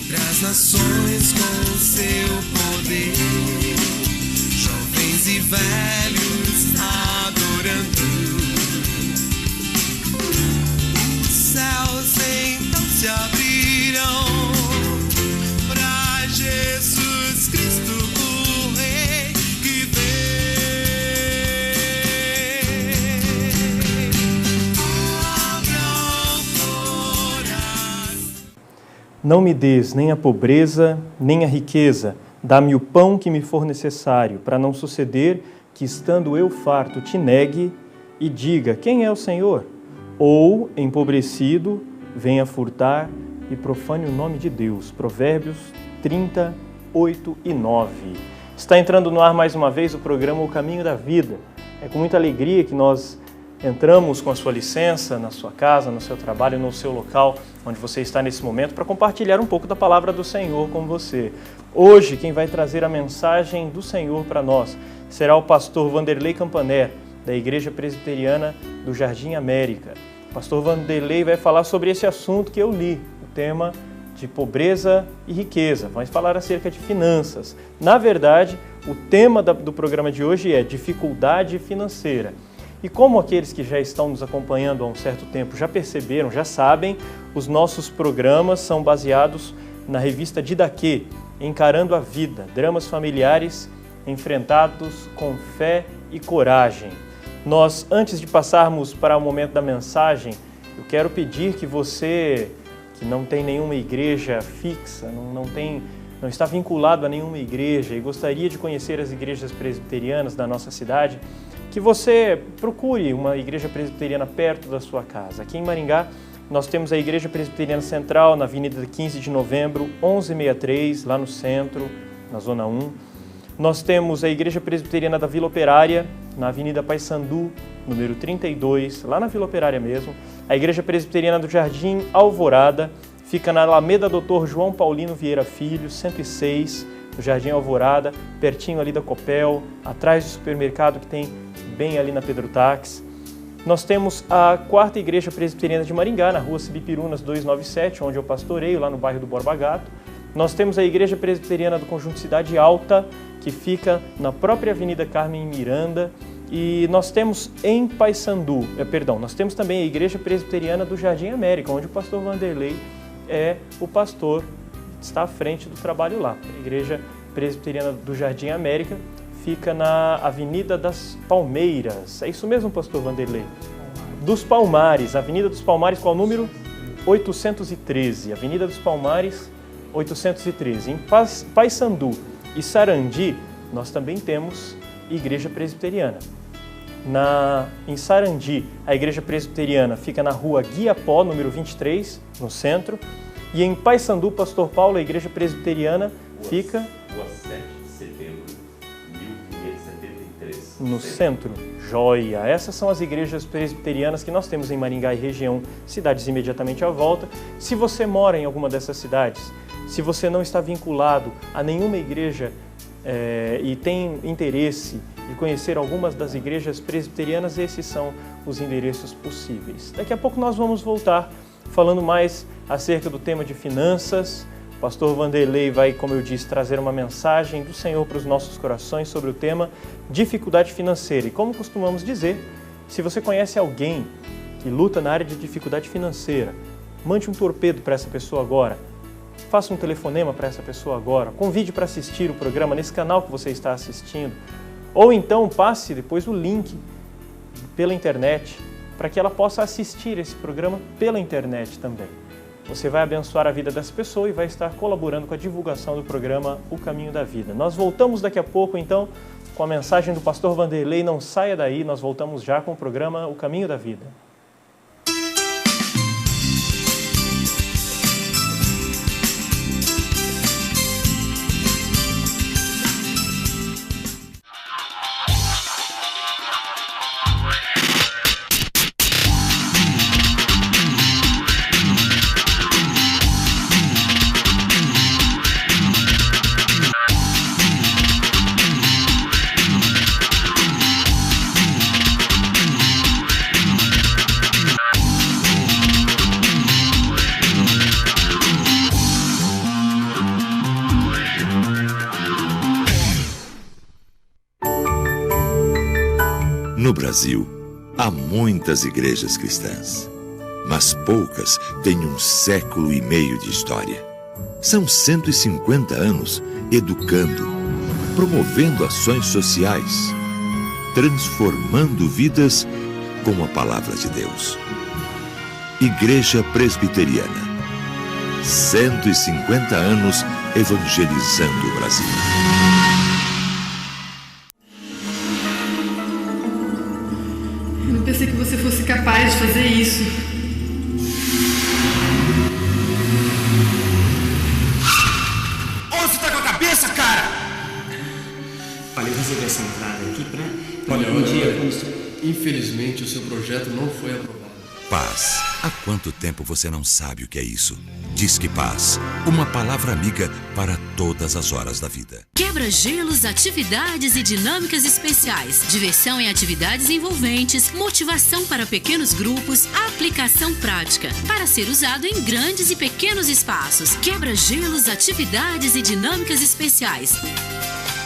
As nações com o seu poder, jovens e velhos adorando. Os céus então se abrirão para Jesus Cristo, o Rei que vem. Abra o coração. Não me des nem a pobreza, nem a riqueza, dá-me o pão que me for necessário, para não suceder que, estando eu farto, te negue e diga, quem é o Senhor? Ou, empobrecido, venha furtar e profane o nome de Deus. Provérbios 30, 8 e 9. Está entrando no ar mais uma vez o programa O Caminho da Vida. É com muita alegria que nós entramos, com a sua licença, na sua casa, no seu trabalho, no seu local, onde você está nesse momento, para compartilhar um pouco da palavra do Senhor com você. Hoje, quem vai trazer a mensagem do Senhor para nós será o pastor Vanderlei Campaner, da Igreja Presbiteriana do Jardim América. O pastor Vanderlei vai falar sobre esse assunto que eu li, o tema de pobreza e riqueza. Vai falar acerca de finanças. Na verdade, o tema do programa de hoje é dificuldade financeira. E como aqueles que já estão nos acompanhando há um certo tempo já perceberam, já sabem, os nossos programas são baseados na revista Didaquê, Encarando a Vida, dramas familiares enfrentados com fé e coragem. Nós, antes de passarmos para o momento da mensagem, eu quero pedir que você, que não tem nenhuma igreja fixa, não está vinculado a nenhuma igreja e gostaria de conhecer as igrejas presbiterianas da nossa cidade, que você procure uma igreja presbiteriana perto da sua casa. Aqui em Maringá, nós temos a Igreja Presbiteriana Central, na Avenida 15 de Novembro, 1163, lá no centro, na Zona 1. Nós temos a Igreja Presbiteriana da Vila Operária, na Avenida Paissandu, número 32, lá na Vila Operária mesmo. A Igreja Presbiteriana do Jardim Alvorada, fica na Alameda Dr. João Paulino Vieira Filho, 106, no Jardim Alvorada, pertinho ali da Copel, atrás do supermercado que tem bem ali na Pedro Táxi. Nós temos a 4ª Igreja Presbiteriana de Maringá, na Rua Cibipirunas 297, onde eu pastoreio, lá no bairro do Borba Gato. Nós temos a Igreja Presbiteriana do Conjunto Cidade Alta, que fica na própria Avenida Carmen Miranda. E nós temos em Paissandu, nós temos também a Igreja Presbiteriana do Jardim América, onde o pastor Vanderlei é o pastor, está à frente do trabalho lá. A Igreja Presbiteriana do Jardim América fica na Avenida das Palmeiras. É isso mesmo, pastor Vanderlei? Dos Palmares, Avenida dos Palmares, qual o número? 813. Avenida dos Palmares, 813. Em Paissandu e Sarandi, nós também temos Igreja Presbiteriana. Em Sarandi, a Igreja Presbiteriana fica na Rua Guiapó, número 23, no centro. E em Paissandu, Pastor Paulo, a Igreja Presbiteriana fica Rua 7 de setembro, 1573. no centro. Joia! Essas são as igrejas presbiterianas que nós temos em Maringá e região, cidades imediatamente à volta. Se você mora em alguma dessas cidades, se você não está vinculado a nenhuma igreja e tem interesse de conhecer algumas das igrejas presbiterianas, esses são os endereços possíveis. Daqui a pouco nós vamos voltar falando mais acerca do tema de finanças. O pastor Vanderlei vai, como eu disse, trazer uma mensagem do Senhor para os nossos corações sobre o tema dificuldade financeira. E como costumamos dizer, se você conhece alguém que luta na área de dificuldade financeira, mande um torpedo para essa pessoa agora. Faça um telefonema para essa pessoa agora. Convide para assistir o programa nesse canal que você está assistindo. Ou então passe depois o link pela internet para que ela possa assistir esse programa pela internet também. Você vai abençoar a vida dessa pessoa e vai estar colaborando com a divulgação do programa O Caminho da Vida. Nós voltamos daqui a pouco, então, com a mensagem do pastor Vanderlei. Não saia daí, nós voltamos já com o programa O Caminho da Vida. Brasil, há muitas igrejas cristãs, mas poucas têm 1,5 século de história. São 150 anos educando, promovendo ações sociais, transformando vidas com a palavra de Deus. Igreja Presbiteriana, 150 anos evangelizando o Brasil. Eu não pensei que você fosse capaz de fazer isso. Ô, você tá com a cabeça, cara? Olha, eu reservei essa entrada aqui pra... Olha, infelizmente o seu projeto não foi aprovado. Paz. Há quanto tempo você não sabe o que é isso? Disque Paz, uma palavra amiga para todas as horas da vida. Quebra-gelos, atividades e dinâmicas especiais, diversão em atividades envolventes, motivação para pequenos grupos, aplicação prática, para ser usado em grandes e pequenos espaços. Quebra-gelos, atividades e dinâmicas especiais.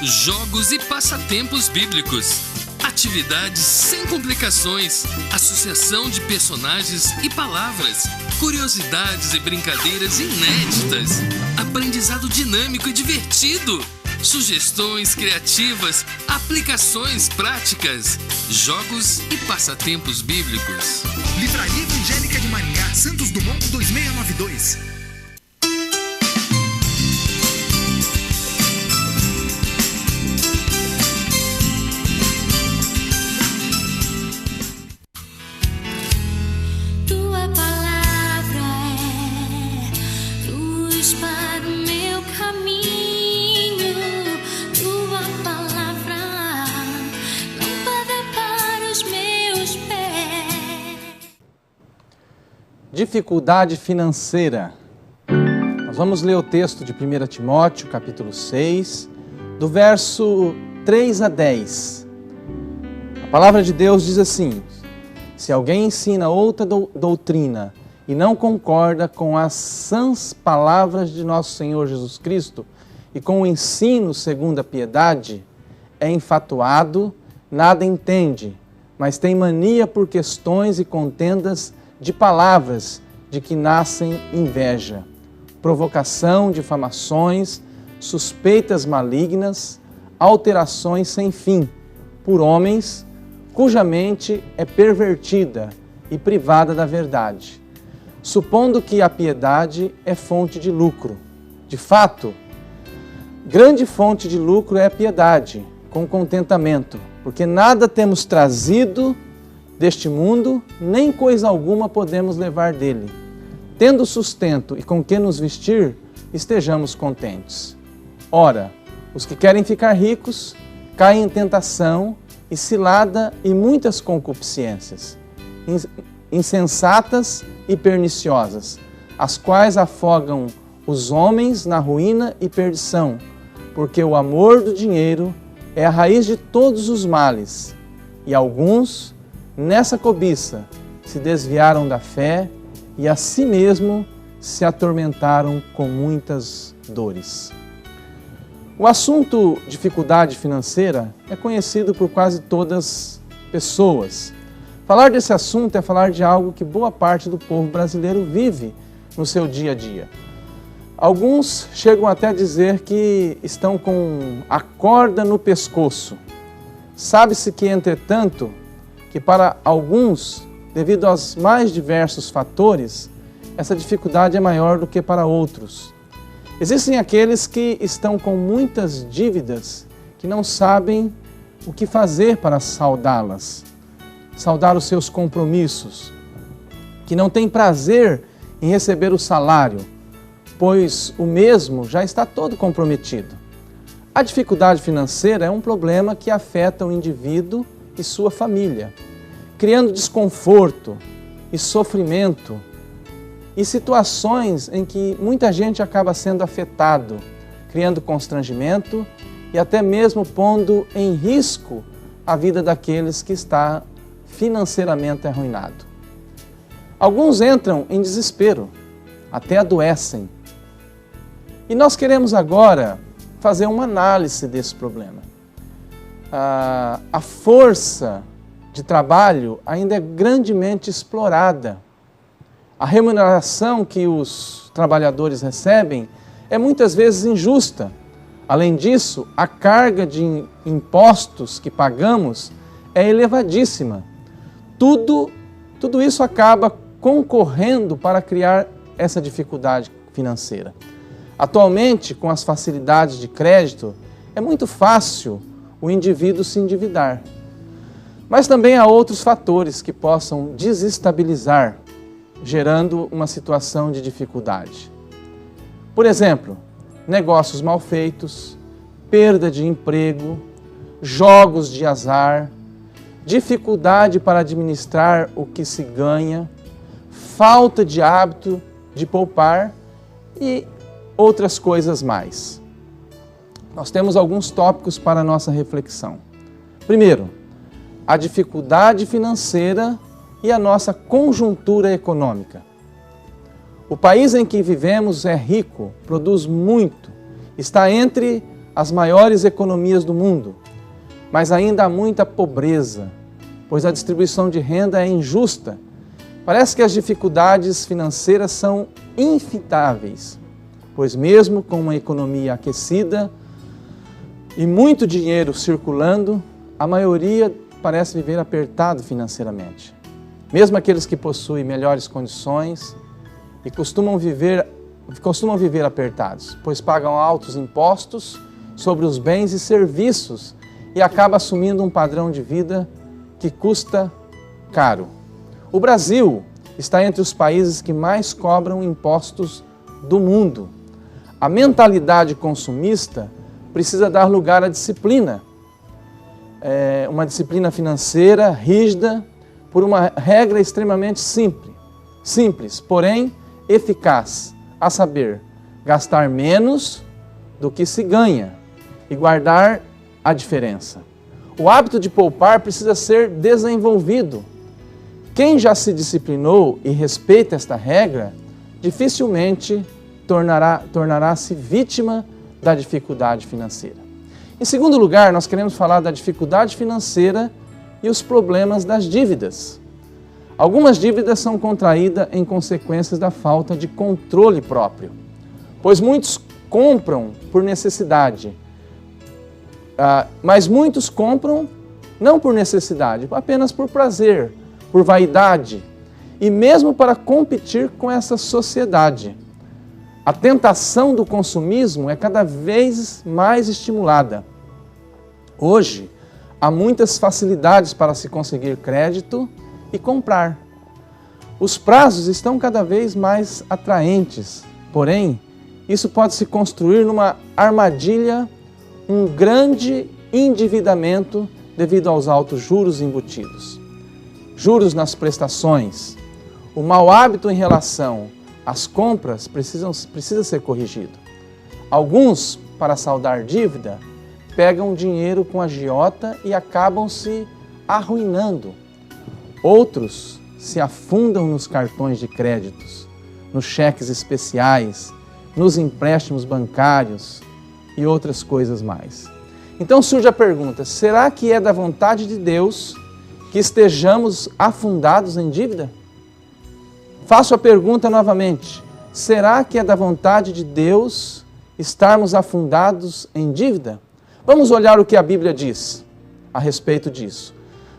Jogos e passatempos bíblicos. Atividades sem complicações, associação de personagens e palavras, curiosidades e brincadeiras inéditas, aprendizado dinâmico e divertido, sugestões criativas, aplicações práticas, jogos e passatempos bíblicos. Livraria Evangélica de Maringá, Santos Dumont 2692. Dificuldade financeira. Nós vamos ler o texto de 1 Timóteo, capítulo 6, do verso 3 a 10. A palavra de Deus diz assim: se alguém ensina outra doutrina e não concorda com as sãs palavras de nosso Senhor Jesus Cristo e com o ensino segundo a piedade, é enfatuado, nada entende, mas tem mania por questões e contendas de palavras de que nascem inveja, provocação, difamações, suspeitas malignas, alterações sem fim, por homens cuja mente é pervertida e privada da verdade, supondo que a piedade é fonte de lucro. De fato, grande fonte de lucro é a piedade, com contentamento, porque nada temos trazido deste mundo, nem coisa alguma podemos levar dele. Tendo sustento e com que nos vestir, estejamos contentes. Ora, os que querem ficar ricos, caem em tentação e cilada e muitas concupiscências, insensatas e perniciosas, as quais afogam os homens na ruína e perdição, porque o amor do dinheiro é a raiz de todos os males, e alguns, nessa cobiça, se desviaram da fé e a si mesmo se atormentaram com muitas dores. O assunto dificuldade financeira é conhecido por quase todas as pessoas. Falar desse assunto é falar de algo que boa parte do povo brasileiro vive no seu dia a dia. Alguns chegam até a dizer que estão com a corda no pescoço. Sabe-se que, entretanto, que para alguns, devido aos mais diversos fatores, essa dificuldade é maior do que para outros. Existem aqueles que estão com muitas dívidas que não sabem o que fazer para saldá-las, saldar os seus compromissos, que não têm prazer em receber o salário, pois o mesmo já está todo comprometido. A dificuldade financeira é um problema que afeta o indivíduo e sua família, criando desconforto e sofrimento e situações em que muita gente acaba sendo afetado, criando constrangimento e até mesmo pondo em risco a vida daqueles que está financeiramente arruinado. Alguns entram em desespero, até adoecem. E nós queremos agora fazer uma análise desse problema. A força de trabalho ainda é grandemente explorada. A remuneração que os trabalhadores recebem é muitas vezes injusta. Além disso, a carga de impostos que pagamos é elevadíssima. Tudo isso acaba concorrendo para criar essa dificuldade financeira. Atualmente, com as facilidades de crédito, é muito fácil o indivíduo se endividar. Mas também há outros fatores que possam desestabilizar, gerando uma situação de dificuldade. Por exemplo, negócios mal feitos, perda de emprego, jogos de azar, dificuldade para administrar o que se ganha, falta de hábito de poupar e outras coisas mais. Nós temos alguns tópicos para a nossa reflexão. Primeiro, a dificuldade financeira e a nossa conjuntura econômica. O país em que vivemos é rico, produz muito, está entre as maiores economias do mundo, mas ainda há muita pobreza, pois a distribuição de renda é injusta. Parece que as dificuldades financeiras são infitáveis, pois mesmo com uma economia aquecida e muito dinheiro circulando, a maioria parece viver apertado financeiramente. Mesmo aqueles que possuem melhores condições e costumam viver apertados, pois pagam altos impostos sobre os bens e serviços e acaba assumindo um padrão de vida que custa caro. O Brasil está entre os países que mais cobram impostos do mundo. A mentalidade consumista precisa dar lugar à disciplina. Uma disciplina financeira rígida por uma regra extremamente simples, porém eficaz, a saber, gastar menos do que se ganha e guardar a diferença. O hábito de poupar precisa ser desenvolvido. Quem já se disciplinou e respeita esta regra, dificilmente tornará-se vítima da dificuldade financeira. Em segundo lugar, nós queremos falar da dificuldade financeira e os problemas das dívidas. Algumas dívidas são contraídas em consequências da falta de controle próprio, pois muitos compram por necessidade, mas muitos compram não por necessidade, apenas por prazer, por vaidade e mesmo para competir com essa sociedade. A tentação do consumismo é cada vez mais estimulada. Hoje, há muitas facilidades para se conseguir crédito e comprar. Os prazos estão cada vez mais atraentes, porém, isso pode se construir numa armadilha, um grande endividamento devido aos altos juros embutidos. Juros nas prestações, o mau hábito em relação às compras precisa ser corrigido. Alguns, para saldar dívida, pegam dinheiro com agiota e acabam se arruinando. Outros se afundam nos cartões de créditos, nos cheques especiais, nos empréstimos bancários e outras coisas mais. Então surge a pergunta, será que é da vontade de Deus que estejamos afundados em dívida? Faço a pergunta novamente, será que é da vontade de Deus estarmos afundados em dívida? Vamos olhar o que a Bíblia diz a respeito disso.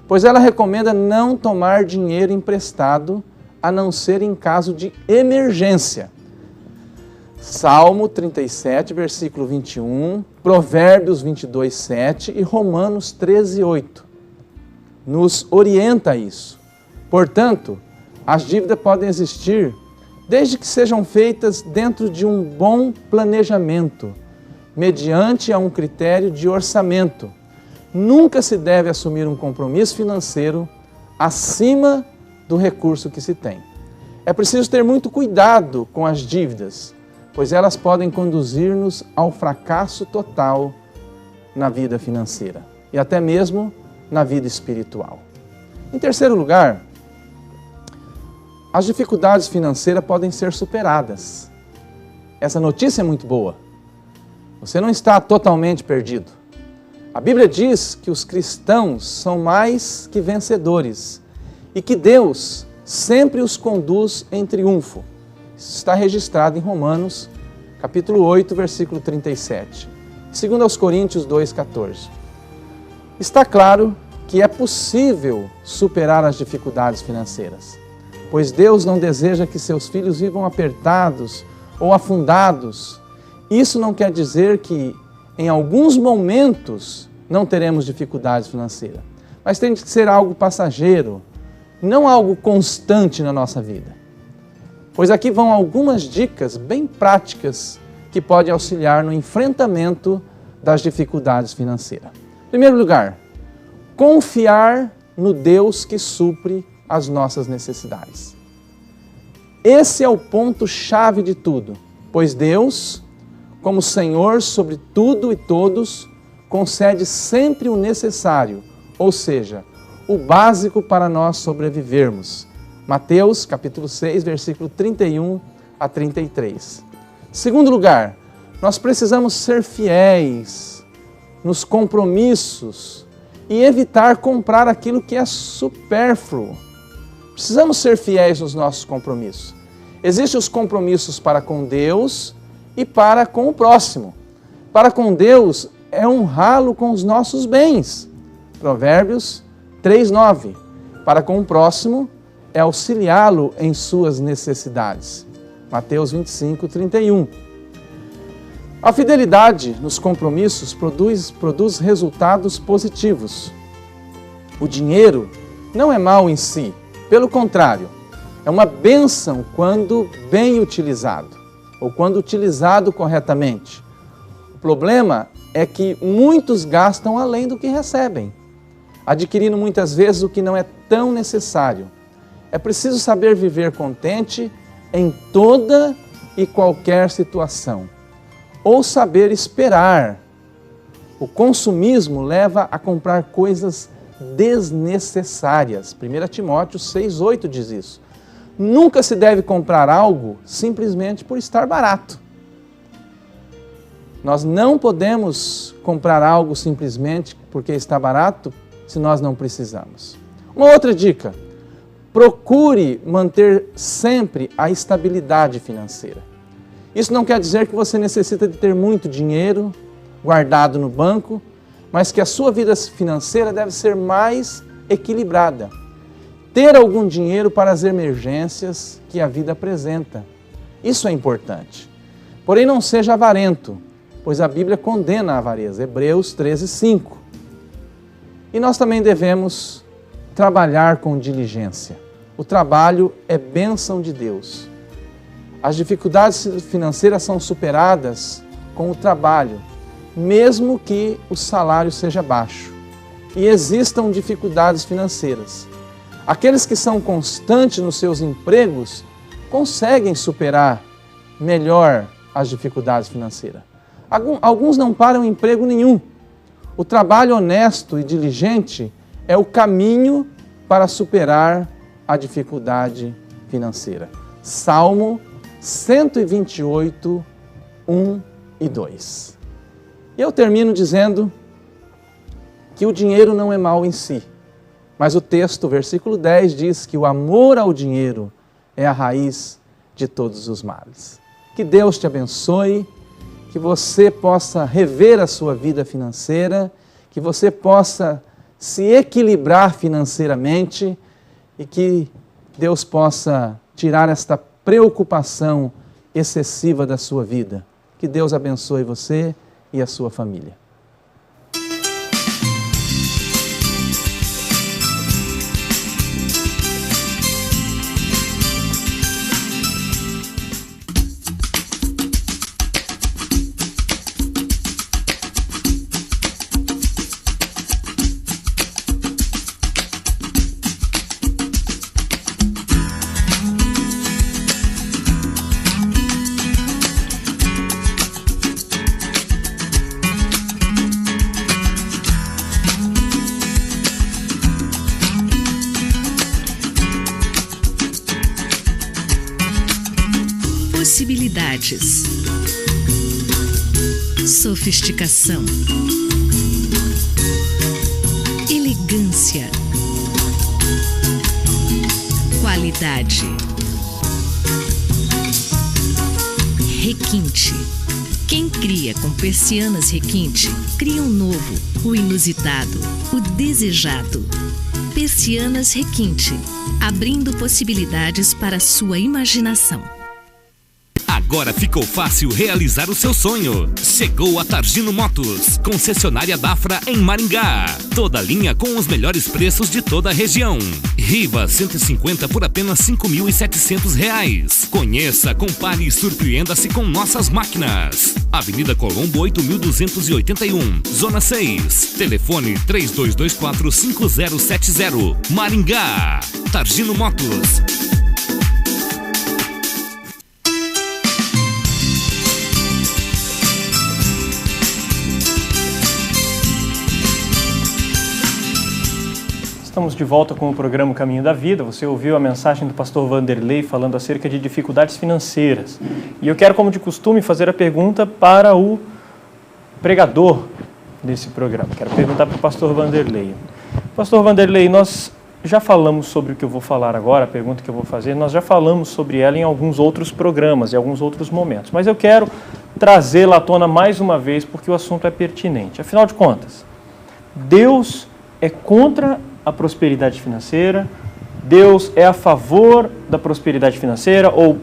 Pois ela recomenda não tomar dinheiro emprestado, a não ser em caso de emergência. Salmo 37, versículo 21, Provérbios 22, 7 e Romanos 13, 8. Nos orienta a isso. Portanto, as dívidas podem existir desde que sejam feitas dentro de um bom planejamento, mediante a um critério de orçamento. Nunca se deve assumir um compromisso financeiro acima do recurso que se tem. É preciso ter muito cuidado com as dívidas, pois elas podem conduzir-nos ao fracasso total na vida financeira e até mesmo na vida espiritual. Em terceiro lugar, as dificuldades financeiras podem ser superadas. Essa notícia é muito boa. Você não está totalmente perdido. A Bíblia diz que os cristãos são mais que vencedores e que Deus sempre os conduz em triunfo. Isso está registrado em Romanos, capítulo 8, versículo 37. 2 Coríntios 2,14. Está claro que é possível superar as dificuldades financeiras, pois Deus não deseja que seus filhos vivam apertados ou afundados. Isso não quer dizer que em alguns momentos não teremos dificuldades financeiras, mas tem que ser algo passageiro, não algo constante na nossa vida. Pois aqui vão algumas dicas bem práticas que podem auxiliar no enfrentamento das dificuldades financeiras. Em primeiro lugar, confiar no Deus que supre as nossas necessidades. Esse é o ponto-chave de tudo, pois Deus, como Senhor sobre tudo e todos, concede sempre o necessário, ou seja, o básico para nós sobrevivermos. Mateus, capítulo 6, versículo 31 a 33. Segundo lugar, nós precisamos ser fiéis nos compromissos e evitar comprar aquilo que é supérfluo. Precisamos ser fiéis nos nossos compromissos. Existem os compromissos para com Deus e para com o próximo. Para com Deus é honrá-lo com os nossos bens. Provérbios 3:9. Para com o próximo é auxiliá-lo em suas necessidades. Mateus 25:31. A fidelidade nos compromissos produz resultados positivos. O dinheiro não é mau em si, pelo contrário, é uma bênção quando bem utilizado, ou quando utilizado corretamente. O problema é que muitos gastam além do que recebem, adquirindo muitas vezes o que não é tão necessário. É preciso saber viver contente em toda e qualquer situação, ou saber esperar. O consumismo leva a comprar coisas desnecessárias. 1 Timóteo 6:8 diz isso. Nunca se deve comprar algo simplesmente por estar barato. Nós não podemos comprar algo simplesmente porque está barato se nós não precisamos. Uma outra dica: procure manter sempre a estabilidade financeira. Isso não quer dizer que você necessita de ter muito dinheiro guardado no banco, mas que a sua vida financeira deve ser mais equilibrada. Ter algum dinheiro para as emergências que a vida apresenta. Isso é importante. Porém, não seja avarento, pois a Bíblia condena a avareza. Hebreus 13:5. E nós também devemos trabalhar com diligência. O trabalho é bênção de Deus. As dificuldades financeiras são superadas com o trabalho, mesmo que o salário seja baixo e existam dificuldades financeiras. Aqueles que são constantes nos seus empregos conseguem superar melhor as dificuldades financeiras. Alguns não param em emprego nenhum. O trabalho honesto e diligente é o caminho para superar a dificuldade financeira. Salmo 128, 1 e 2. E eu termino dizendo que o dinheiro não é mau em si, mas o texto, versículo 10, diz que o amor ao dinheiro é a raiz de todos os males. Que Deus te abençoe, que você possa rever a sua vida financeira, que você possa se equilibrar financeiramente e que Deus possa tirar esta preocupação excessiva da sua vida. Que Deus abençoe você e a sua família. Possibilidades. Sofisticação. Elegância. Qualidade. Requinte. Quem cria com persianas requinte, cria um novo, o inusitado, o desejado. Persianas Requinte, abrindo possibilidades para a sua imaginação. Agora ficou fácil realizar o seu sonho. Chegou a Targino Motos, concessionária Dafra em Maringá. Toda linha com os melhores preços de toda a região. Riva 150 por apenas R$ 5.700. Conheça, compare e surpreenda-se com nossas máquinas. Avenida Colombo 8.281, Zona 6. Telefone 3224-5070. Maringá. Targino Motos. Estamos de volta com o programa Caminho da Vida. Você ouviu a mensagem do pastor Vanderlei falando acerca de dificuldades financeiras. E eu quero, como de costume, fazer a pergunta para o pregador desse programa. Quero perguntar para o pastor Vanderlei. Pastor Vanderlei, nós já falamos sobre o que eu vou falar agora, a pergunta que eu vou fazer, nós já falamos sobre ela em alguns outros programas, em alguns outros momentos. Mas eu quero trazê-la à tona mais uma vez porque o assunto é pertinente. Afinal de contas, Deus é contra a prosperidade financeira? Deus é a favor da prosperidade financeira? Ou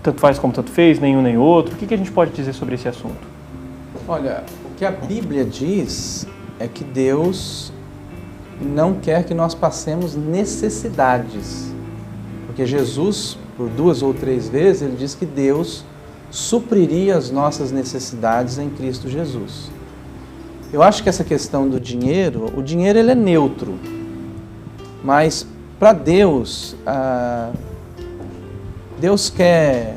tanto faz como tanto fez, nenhum nem outro? O que a gente pode dizer sobre esse assunto? Olha, o que a Bíblia diz é que Deus não quer que nós passemos necessidades. Porque Jesus, por 2 ou 3 vezes, ele diz que Deus supriria as nossas necessidades em Cristo Jesus. Eu acho que essa questão do dinheiro, o dinheiro ele é neutro. Mas para Deus, Deus quer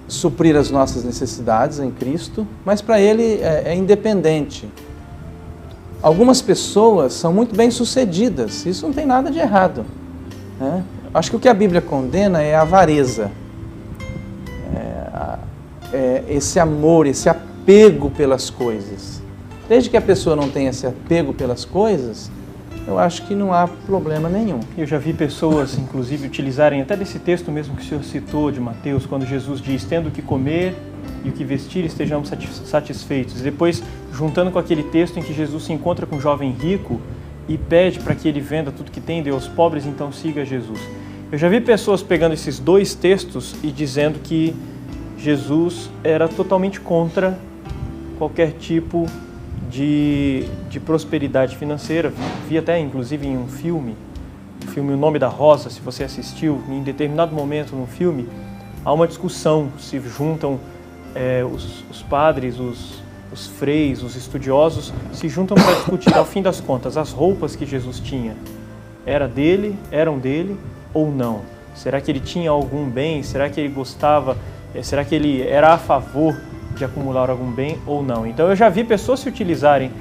suprir as nossas necessidades em Cristo, mas para Ele é independente. Algumas pessoas são muito bem-sucedidas, isso não tem nada de errado, né? Acho que o que a Bíblia condena é a avareza, esse amor, esse apego pelas coisas. Desde que a pessoa não tenha esse apego pelas coisas, eu acho que não há problema nenhum. Eu já vi pessoas, inclusive, utilizarem até desse texto mesmo que o senhor citou de Mateus, quando Jesus diz, tendo o que comer e o que vestir, estejamos satisfeitos. E depois, juntando com aquele texto em que Jesus se encontra com um jovem rico e pede para que ele venda tudo que tem, dê aos pobres, então siga Jesus. Eu já vi pessoas pegando esses 2 textos e dizendo que Jesus era totalmente contra qualquer tipo de prosperidade financeira. Vi até, inclusive, em um filme O Nome da Rosa, se você assistiu, em determinado momento no filme, há uma discussão, se juntam os padres, os freis, os estudiosos, se juntam para discutir, ao fim das contas, as roupas que Jesus tinha, eram dele ou não? Será que ele tinha algum bem? Será que ele gostava? Será que ele era a favor de acumular algum bem ou não? Então eu já vi pessoas se utilizarem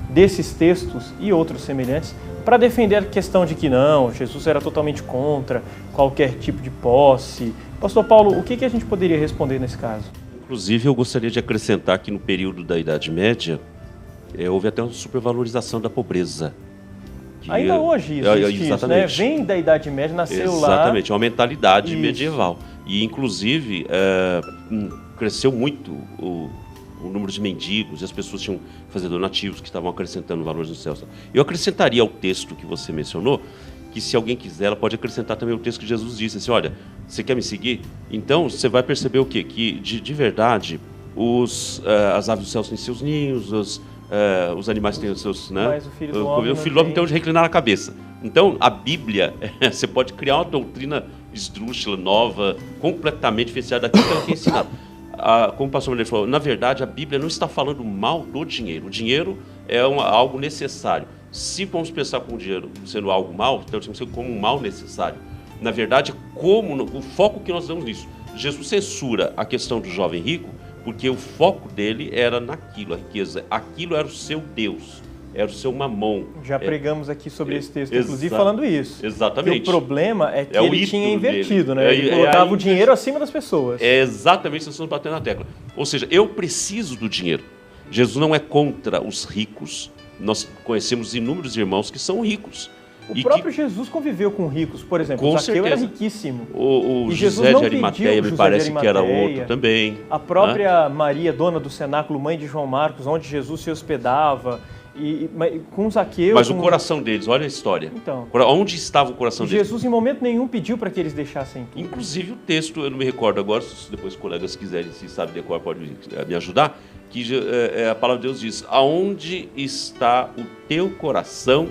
desses textos e outros semelhantes para defender a questão de que não, Jesus era totalmente contra qualquer tipo de posse. Pastor Paulo, o que a gente poderia responder nesse caso? Inclusive, eu gostaria de acrescentar que no período da Idade Média, houve até uma supervalorização da pobreza. Ainda hoje existe isso, né? Vem da Idade Média, nasceu lá. Exatamente, é uma mentalidade medieval. E, inclusive, cresceu muito o número de mendigos, e as pessoas tinham que fazer donativos que estavam acrescentando valores no céu. Eu acrescentaria ao texto que você mencionou, que se alguém quiser, ela pode acrescentar também o texto que Jesus disse, assim, olha, você quer me seguir? Então, você vai perceber o quê? Que, de verdade, as aves do céu têm seus ninhos, os animais têm os seus... Né? Mas o filho do homem tem onde reclinar a cabeça. Então, a Bíblia, você pode criar uma doutrina esdrúxula, nova, completamente diferenciada daquilo que ela tem ensinado. Como o pastor Maneiro falou, na verdade, a Bíblia não está falando mal do dinheiro. O dinheiro é algo necessário. Se vamos pensar com o dinheiro sendo algo mal, então temos que ser como um mal necessário. Na verdade, o foco que nós damos nisso. Jesus censura a questão do jovem rico, porque o foco dele era naquilo, a riqueza. Aquilo era o seu Deus. era o seu mamon. Já pregamos aqui sobre esse texto, Exa- inclusive falando isso. Exatamente. Que o problema é que o ele ídolo tinha invertido, dele. né? Ele colocava o dinheiro acima das pessoas. É exatamente isso que nós estamos batendo na tecla. Ou seja, eu preciso do dinheiro. Jesus não é contra os ricos. Nós conhecemos inúmeros irmãos que são ricos. O próprio Jesus conviveu com ricos, por exemplo. Com O Zaqueu era certeza. riquíssimo. O E José Jesus não de Arimateia, pediu me José parece de que era Arimateia. outro também. A própria Maria, dona do cenáculo, mãe de João Marcos, onde Jesus se hospedava, com Zaqueu... Mas o coração deles, olha a história. Então, onde estava o coração deles? Jesus em momento nenhum pediu para que eles deixassem tudo. Inclusive o texto, eu não me recordo agora, se depois os colegas quiserem, se sabem decorar, pode me ajudar, que a palavra de Deus diz, aonde está o teu coração, o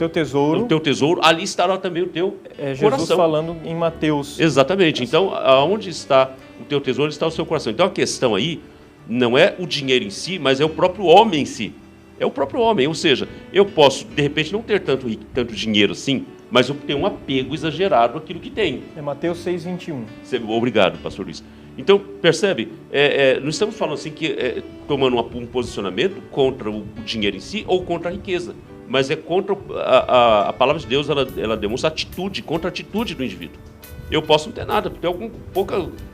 teu tesouro, ali estará também o teu Jesus coração. falando em Mateus. Exatamente. Então, aonde está o teu tesouro, está o seu coração. Então, a questão aí não é o dinheiro em si, mas é o próprio homem em si. É o próprio homem. Ou seja, eu posso, de repente, não ter tanto dinheiro assim, mas eu tenho um apego exagerado àquilo que tem. É Mateus 6:21. Obrigado, pastor Luiz. Então, percebe, não estamos falando assim que tomando um posicionamento contra o dinheiro em si ou contra a riqueza, mas é contra a palavra de Deus, ela demonstra atitude, contra a atitude do indivíduo. Eu posso não ter nada, ter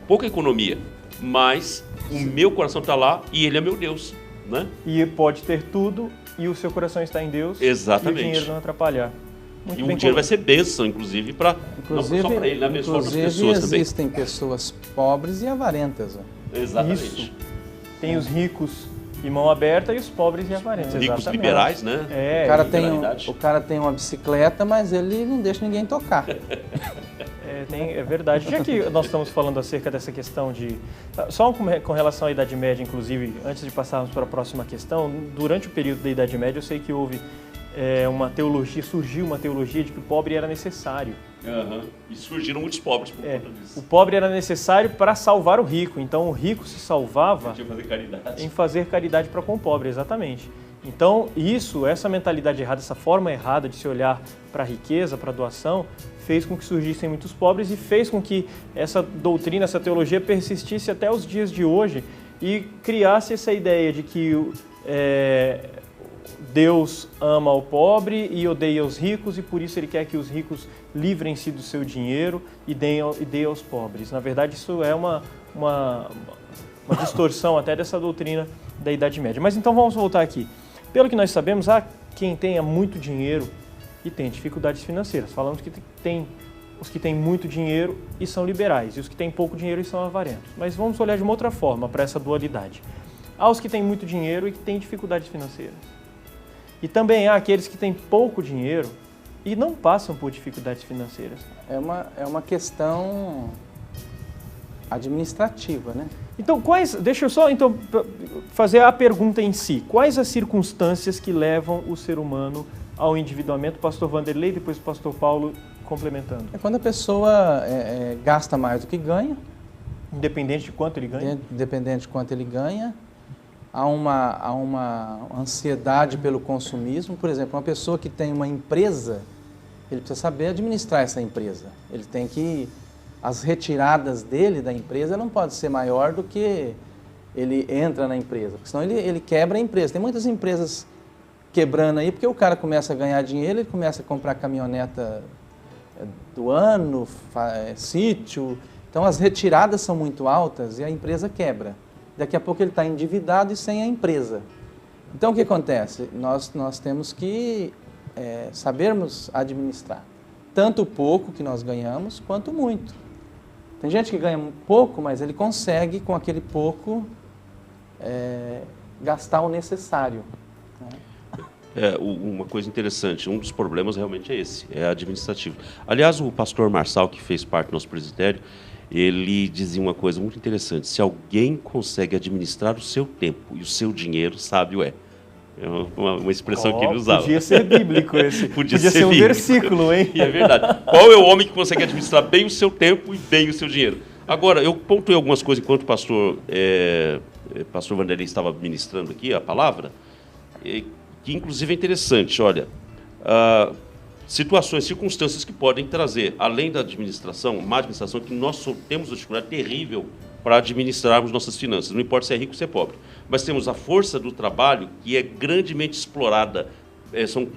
pouca economia, mas o meu coração está lá e ele é meu Deus, né? E pode ter tudo e o seu coração está em Deus. Exatamente. E o dinheiro não atrapalhar. Muito bem, o dinheiro vai ser bênção, inclusive, não só para ele, mas para outras pessoas também. Existem pessoas pobres e avarentas. Exatamente. Isso. Tem os ricos e mão aberta e os pobres e avarentos. Ricos liberais, né? O cara tem uma bicicleta, mas ele não deixa ninguém tocar. É verdade. Já que nós estamos falando acerca dessa questão de... Só com relação à Idade Média, inclusive, antes de passarmos para a próxima questão, durante o período da Idade Média, eu sei que houve surgiu uma teologia de que o pobre era necessário. E surgiram muitos pobres por conta disso. O pobre era necessário para salvar o rico. Então, o rico se salvava em fazer caridade para com o pobre, exatamente. Então, essa mentalidade errada, essa forma errada de se olhar para a riqueza, para a doação, fez com que surgissem muitos pobres e fez com que essa doutrina, essa teologia persistisse até os dias de hoje e criasse essa ideia de que Deus ama o pobre e odeia os ricos e por isso Ele quer que os ricos livrem-se do seu dinheiro e deem aos pobres. Na verdade, isso é uma distorção até dessa doutrina da Idade Média. Mas então vamos voltar aqui. Pelo que nós sabemos, há quem tenha muito dinheiro e tem dificuldades financeiras. Falamos que tem os que têm muito dinheiro e são liberais e os que têm pouco dinheiro e são avarentos. Mas vamos olhar de uma outra forma para essa dualidade. Há os que têm muito dinheiro e que têm dificuldades financeiras. E também há aqueles que têm pouco dinheiro e não passam por dificuldades financeiras. É uma questão administrativa, né? Então, deixa eu só fazer a pergunta em si. Quais as circunstâncias que levam o ser humano ao endividamento? Pastor Vanderlei, depois o pastor Paulo complementando. É quando a pessoa gasta mais do que ganha. Independente de quanto ele ganha? Independente de quanto ele ganha. Há uma ansiedade pelo consumismo. Por exemplo, uma pessoa que tem uma empresa, ele precisa saber administrar essa empresa. Ele tem que... As retiradas dele da empresa não podem ser maior do que ele entra na empresa, porque senão ele quebra a empresa. Tem muitas empresas quebrando aí, porque o cara começa a ganhar dinheiro, ele começa a comprar caminhoneta do ano, sítio. Então as retiradas são muito altas e a empresa quebra. Daqui a pouco ele está endividado e sem a empresa. Então o que acontece? Nós temos que sabermos administrar. Tanto o pouco que nós ganhamos, quanto muito. Tem gente que ganha pouco, mas ele consegue, com aquele pouco, gastar o necessário. Uma coisa interessante, um dos problemas realmente é esse, é administrativo. Aliás, o pastor Marçal, que fez parte do nosso presbitério, ele dizia uma coisa muito interessante: se alguém consegue administrar o seu tempo e o seu dinheiro, sábio é. É uma expressão que ele usava. Podia ser bíblico esse. Podia ser um bíblico. versículo, hein? E é verdade. Qual é o homem que consegue administrar bem o seu tempo e bem o seu dinheiro? Agora, eu pontuei algumas coisas enquanto o pastor Vanderlei estava ministrando aqui a palavra, que inclusive é interessante. Olha, circunstâncias que podem trazer, além da administração, uma administração que nós temos uma dificuldade terrível para administrarmos nossas finanças. Não importa se é rico ou se é pobre. Mas temos a força do trabalho que é grandemente explorada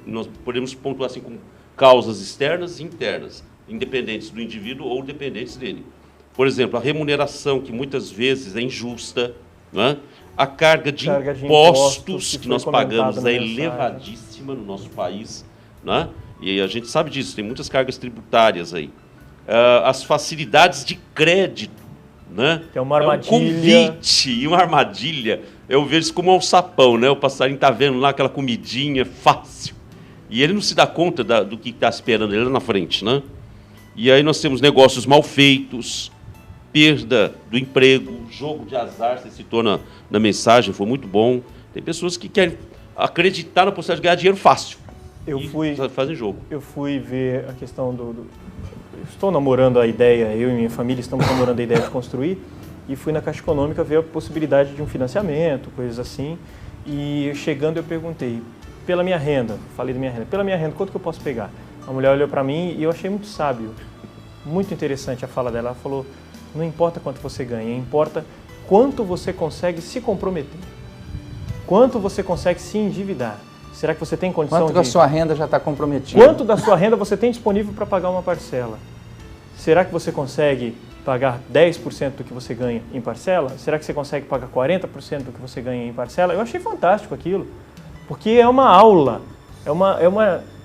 nós podemos pontuar assim como causas externas e internas, independentes do indivíduo ou dependentes dele. Por exemplo, a remuneração, que muitas vezes é injusta, né? A carga de impostos que nós pagamos é elevadíssima no nosso país, né? E a gente sabe disso, tem muitas cargas tributárias aí. As facilidades de crédito, né? Que é uma armadilha. Um convite e uma armadilha. Eu vejo isso como um sapão, né? O passarinho está vendo lá aquela comidinha fácil. E ele não se dá conta do que está esperando ele lá na frente, né? E aí nós temos negócios mal feitos, perda do emprego, jogo de azar, você citou na mensagem, foi muito bom. Tem pessoas que querem acreditar na possibilidade de ganhar dinheiro fácil. Fazem jogo. Eu fui ver a questão estou namorando a ideia, eu e minha família estamos namorando a ideia de construir, e fui na Caixa Econômica ver a possibilidade de um financiamento, coisas assim. E chegando eu perguntei, pela minha renda, falei da minha renda, pela minha renda, quanto que eu posso pegar? A mulher olhou para mim e eu achei muito sábio, muito interessante a fala dela. Ela falou, não importa quanto você ganha, importa quanto você consegue se comprometer, quanto você consegue se endividar. Será que você tem condição Quanto da sua renda já está comprometida? Quanto da sua renda você tem disponível para pagar uma parcela? Será que você consegue pagar 10% do que você ganha em parcela? Será que você consegue pagar 40% do que você ganha em parcela? Eu achei fantástico aquilo, porque é uma aula.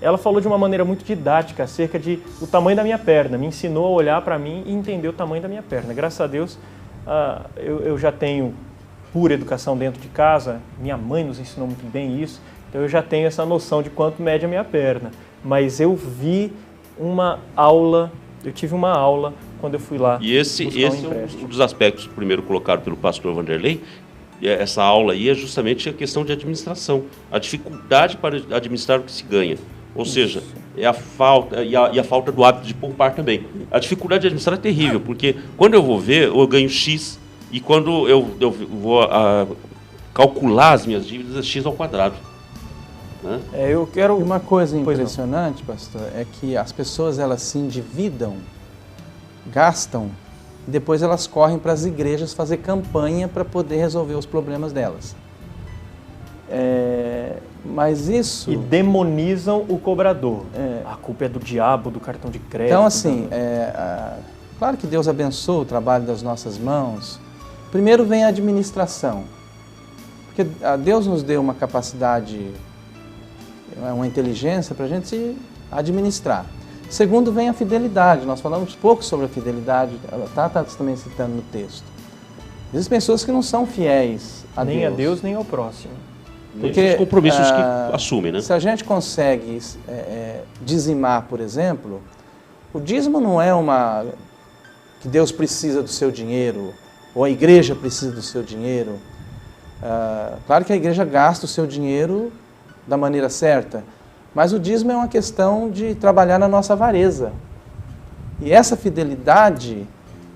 Ela falou de uma maneira muito didática acerca de o tamanho da minha perna, me ensinou a olhar para mim e entender o tamanho da minha perna. Graças a Deus, eu já tenho pura educação dentro de casa, minha mãe nos ensinou muito bem isso, então eu já tenho essa noção de quanto mede a minha perna. Mas eu tive uma aula quando eu fui lá. E esse é um dos aspectos, primeiro colocado pelo pastor Vanderlei. Essa aula aí é justamente a questão de administração, a dificuldade para administrar o que se ganha. Ou seja, é a falta, e a falta do hábito de poupar também. A dificuldade de administrar é terrível, porque quando eu vou ver, eu ganho X, e quando eu vou calcular as minhas dívidas, é X ao quadrado. Né? Eu quero... Uma coisa impressionante, pastor, é que as pessoas elas se endividam, gastam, e depois elas correm para as igrejas fazer campanha para poder resolver os problemas delas. Mas isso... E demonizam o cobrador. A culpa é do diabo, do cartão de crédito. Então, assim, claro que Deus abençoa o trabalho das nossas mãos. Primeiro vem a administração. Porque Deus nos deu uma capacidade, uma inteligência para a gente se administrar. Segundo vem a fidelidade, nós falamos pouco sobre a fidelidade, ela está também citando no texto. Existem pessoas que não são fiéis a Deus. Nem a Deus, nem ao próximo. Porque os compromissos que assumem, né? Se a gente consegue dizimar, por exemplo, o dízimo não é que Deus precisa do seu dinheiro, ou a igreja precisa do seu dinheiro. Claro que a igreja gasta o seu dinheiro da maneira certa, mas o dízimo é uma questão de trabalhar na nossa avareza. E essa fidelidade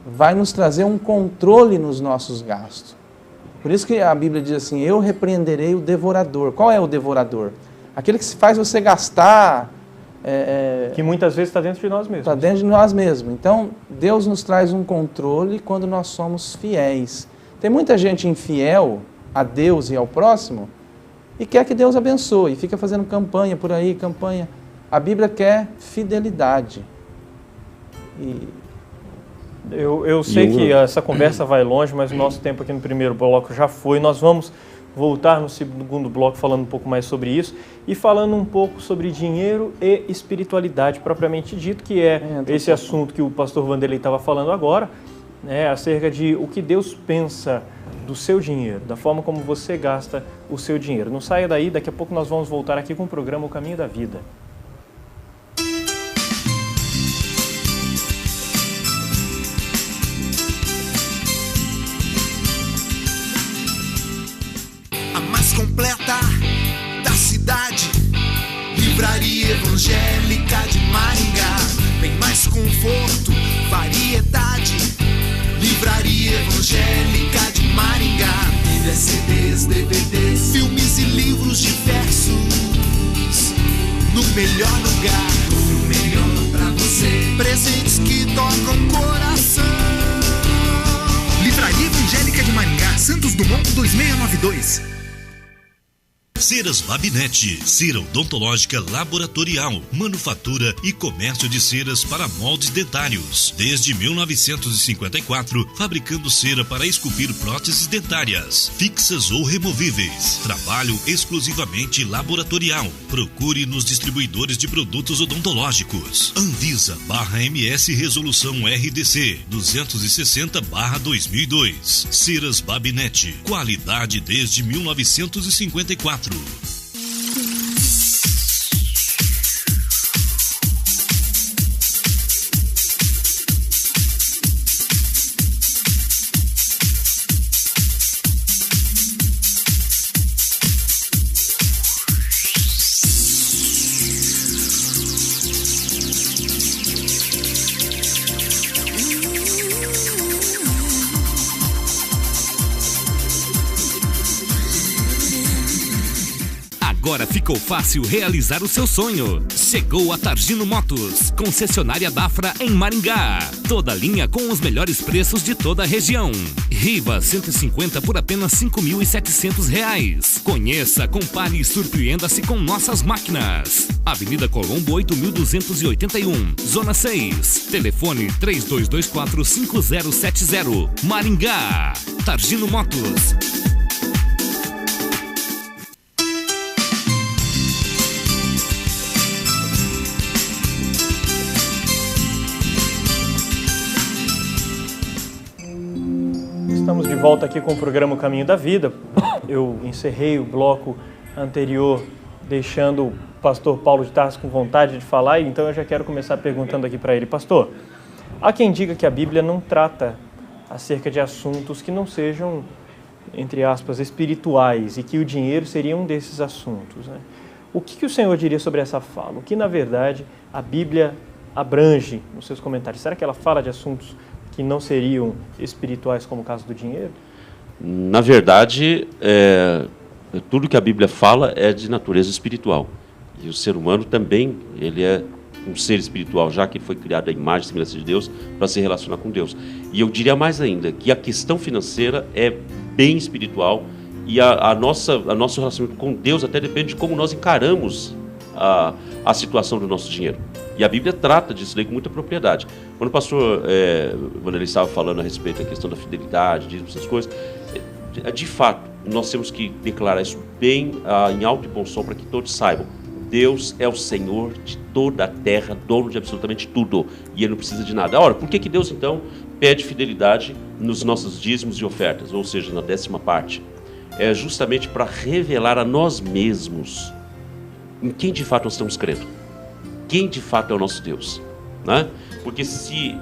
vai nos trazer um controle nos nossos gastos. Por isso que a Bíblia diz assim, eu repreenderei o devorador. Qual é o devorador? Aquele que faz você gastar... que muitas vezes está dentro de nós mesmos. Está dentro de nós mesmos. Então, Deus nos traz um controle quando nós somos fiéis. Tem muita gente infiel a Deus e ao próximo e quer que Deus abençoe, e fica fazendo campanha por aí, campanha. A Bíblia quer fidelidade. Eu sei que essa conversa vai longe, mas o nosso tempo aqui no primeiro bloco já foi. Nós vamos voltar no segundo bloco falando um pouco mais sobre isso e falando um pouco sobre dinheiro e espiritualidade propriamente dito, que é esse assunto que o pastor Vanderlei estava falando agora, né, acerca de o que Deus pensa do seu dinheiro, da forma como você gasta o seu dinheiro. Não saia daí, daqui a pouco nós vamos voltar aqui com o programa O Caminho da Vida. A mais completa da cidade, Livraria Evangélica de Maringá. Bem mais conforto, variedade, Livraria Evangélica de Maringá. Bíblias, CDs, DVDs, filmes e livros diversos, no melhor lugar, o melhor pra você. Presentes que tocam coração. Livraria Evangélica de Maringá, Santos Dumont 2692. Ceras Babinete, cera odontológica laboratorial, manufatura e comércio de ceras para moldes dentários. Desde 1954, fabricando cera para esculpir próteses dentárias, fixas ou removíveis. Trabalho exclusivamente laboratorial. Procure nos distribuidores de produtos odontológicos. Anvisa/MS Resolução RDC 260/2002. Ceras Babinete, qualidade desde 1954. Agora ficou fácil realizar o seu sonho. Chegou a Targino Motos, concessionária Dafra em Maringá. Toda linha com os melhores preços de toda a região. Riva 150 por apenas R$ 5.700. Conheça, compare e surpreenda-se com nossas máquinas. Avenida Colombo 8281, Zona 6. Telefone 3224-5070. Maringá. Targino Motos. Estamos de volta aqui com o programa Caminho da Vida. Eu encerrei o bloco anterior deixando o pastor Paulo de Tarso com vontade de falar, e então eu já quero começar perguntando aqui para ele. Pastor, há quem diga que a Bíblia não trata acerca de assuntos que não sejam, entre aspas, espirituais, e que o dinheiro seria um desses assuntos, né? O que o Senhor diria sobre essa fala? O que, na verdade, a Bíblia abrange nos seus comentários? Será que ela fala de assuntos que não seriam espirituais, como o caso do dinheiro? Na verdade, tudo que a Bíblia fala é de natureza espiritual. E o ser humano também, ele é um ser espiritual, já que ele foi criado à imagem e semelhança de Deus para se relacionar com Deus. E eu diria mais ainda, que a questão financeira é bem espiritual, e a nosso relacionamento com Deus até depende de como nós encaramos a situação do nosso dinheiro. E a Bíblia trata disso daí com muita propriedade. Quando o pastor Vanderlei estava falando a respeito da questão da fidelidade, de essas coisas, de fato, nós temos que declarar isso bem em alto e bom som para que todos saibam. Deus é o Senhor de toda a terra, dono de absolutamente tudo, e Ele não precisa de nada. Ora, por que Deus, então, pede fidelidade nos nossos dízimos e ofertas, ou seja, na 10ª parte? É justamente para revelar a nós mesmos em quem de fato nós estamos crendo. Quem de fato é o nosso Deus, né? Porque se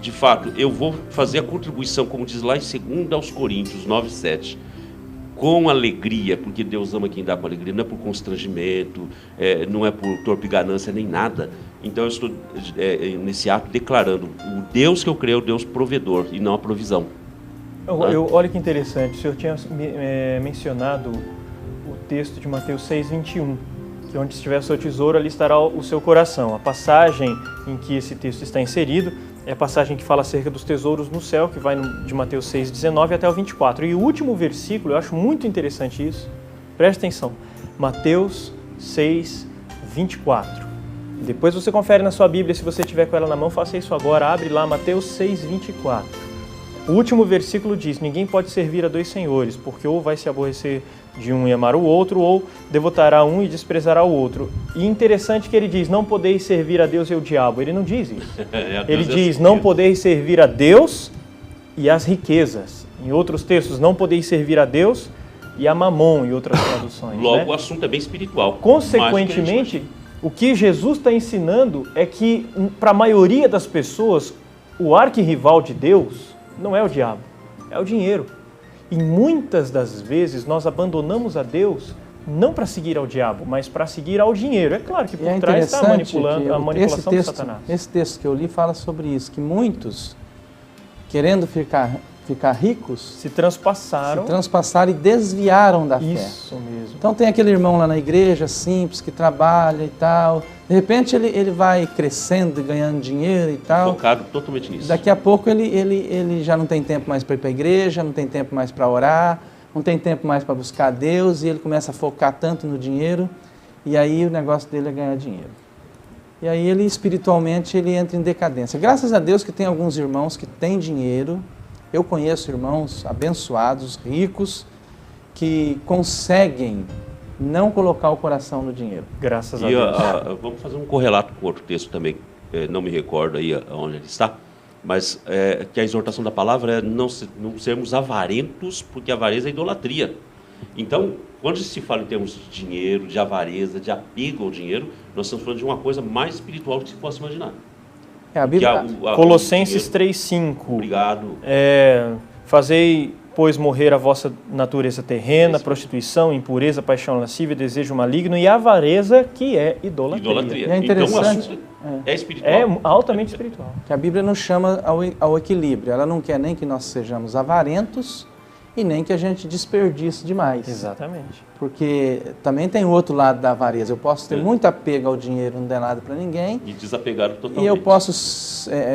de fato eu vou fazer a contribuição, como diz lá em 2 Coríntios 9:7, com alegria, porque Deus ama quem dá com alegria, não é por constrangimento, não é por torpe ganância, nem nada. Então eu estou nesse ato declarando, o Deus que eu creio é o Deus provedor e não a provisão. Olha que interessante, o senhor tinha mencionado o texto de Mateus 6:21, que onde estiver o seu tesouro, ali estará o seu coração. A passagem em que esse texto está inserido é a passagem que fala acerca dos tesouros no céu, que vai de Mateus 6:19 até o 24. E o último versículo, eu acho muito interessante isso, preste atenção, Mateus 6:24. Depois você confere na sua Bíblia, se você tiver com ela na mão, faça isso agora, abre lá Mateus 6:24. O último versículo diz: ninguém pode servir a dois senhores, porque ou vai se aborrecer de um e amar o outro, ou devotará um e desprezará o outro. E interessante que ele diz, não podeis servir a Deus e ao diabo. Ele não diz isso. Ele diz, não podeis servir a Deus e às riquezas. Em outros textos, não podeis servir a Deus e a mamon, em outras traduções. Logo, né? O assunto é bem espiritual. Consequentemente, o que Jesus está ensinando é que, para a maioria das pessoas, o arquirrival de Deus não é o diabo, é o dinheiro. E muitas das vezes nós abandonamos a Deus não para seguir ao diabo, mas para seguir ao dinheiro. É claro que por trás está a manipulação de Satanás. Esse texto que eu li fala sobre isso, que muitos, querendo ficar ricos, se transpassaram e desviaram da fé. Isso mesmo. Então tem aquele irmão lá na igreja, simples, que trabalha e tal. De repente ele vai crescendo e ganhando dinheiro e tal. Focado totalmente nisso. Daqui a pouco ele já não tem tempo mais para ir para a igreja, não tem tempo mais para orar, não tem tempo mais para buscar Deus, e ele começa a focar tanto no dinheiro, e aí o negócio dele é ganhar dinheiro. E aí ele, espiritualmente, ele entra em decadência. Graças a Deus que tem alguns irmãos que têm dinheiro. Eu conheço irmãos abençoados, ricos, que conseguem não colocar o coração no dinheiro. Graças a Deus. Vamos fazer um correlato com outro texto também, não me recordo aí onde ele está, mas que a exortação da palavra é não sermos avarentos, porque avareza é idolatria. Então, quando se fala em termos de dinheiro, de avareza, de apego ao dinheiro, nós estamos falando de uma coisa mais espiritual do que se possa imaginar. A Bíblia... Colossenses 3,5. Obrigado. Fazei, pois, morrer a vossa natureza terrena, prostituição, impureza, paixão lascívia, desejo maligno e avareza, que é idolatria. E é interessante... Então, é espiritual. É altamente espiritual. Que a Bíblia nos chama ao equilíbrio. Ela não quer nem que nós sejamos avarentos e nem que a gente desperdice demais. Exatamente. Porque também tem o outro lado da avareza. Eu posso ter muito apego ao dinheiro, não der nada para ninguém. E desapegar totalmente. E eu posso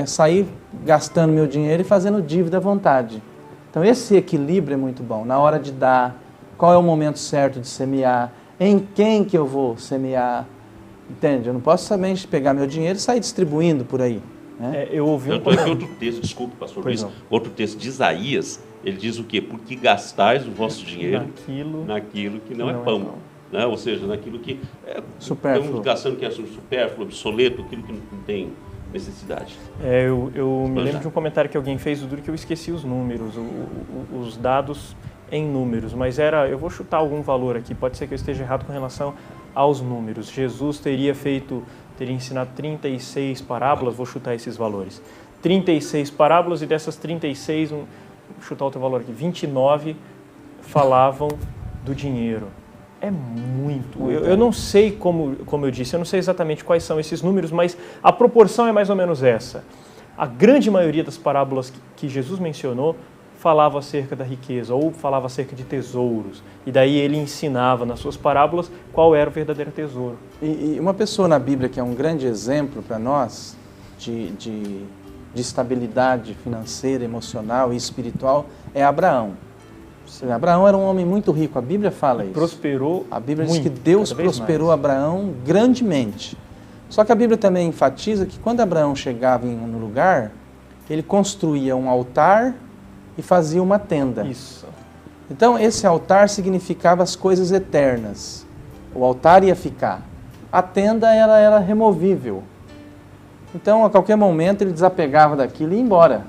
sair gastando meu dinheiro e fazendo dívida à vontade. Então esse equilíbrio é muito bom. Na hora de dar, qual é o momento certo de semear, em quem que eu vou semear. Entende? Eu não posso somente pegar meu dinheiro e sair distribuindo por aí. Né? Eu ouvi outro texto, desculpe, pastor Luiz, outro texto de Isaías, ele diz o quê? Porque gastais o vosso dinheiro naquilo que não é pão. Né? Ou seja, naquilo que estamos gastando que é supérfluo, obsoleto, aquilo que não tem necessidade. Eu me lembro de um comentário que alguém fez, o duro que eu esqueci os números, os dados em números, mas eu vou chutar algum valor aqui, pode ser que eu esteja errado com relação aos números. Jesus teria ensinado 36 parábolas, vou chutar esses valores. 36 parábolas e dessas 36, vou chutar outro valor aqui, 29 falavam do dinheiro. É muito. Eu não sei, como eu disse, eu não sei exatamente quais são esses números, mas a proporção é mais ou menos essa. A grande maioria das parábolas que Jesus mencionou falava acerca da riqueza ou falava acerca de tesouros. E daí ele ensinava nas suas parábolas qual era o verdadeiro tesouro. E uma pessoa na Bíblia que é um grande exemplo para nós de estabilidade financeira, emocional e espiritual é Abraão. Abraão era um homem muito rico, a Bíblia fala isso. Prosperou. A Bíblia diz que Deus prosperou Abraão grandemente. Só que a Bíblia também enfatiza que quando Abraão chegava no lugar, ele construía um altar e fazia uma tenda. Isso. Então esse altar significava as coisas eternas. O altar ia ficar. A tenda ela era removível. Então a qualquer momento ele desapegava daquilo e ia embora.